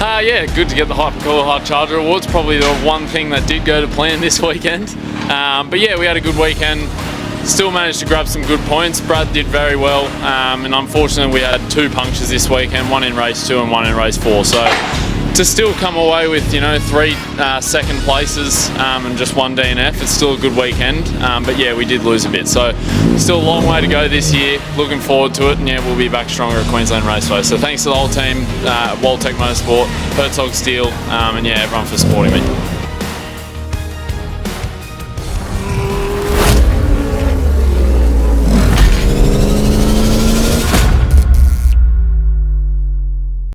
Yeah, good to get the Hypercoils Hard Charger Awards. Probably the one thing that did go to plan this weekend. But yeah, we had a good weekend. Still managed to grab some good points. Brad did very well, and unfortunately we had 2 punctures this weekend, one in race 2 and one in race 4. So to still come away with 3 second places and just 1 DNF, it's still a good weekend. But yeah, we did lose a bit. So still a long way to go this year. Looking forward to it, and yeah, we'll be back stronger at Queensland Raceway. So thanks to the whole team, HYTEK Motorsport, HYTEK Steel, and yeah, everyone for supporting me.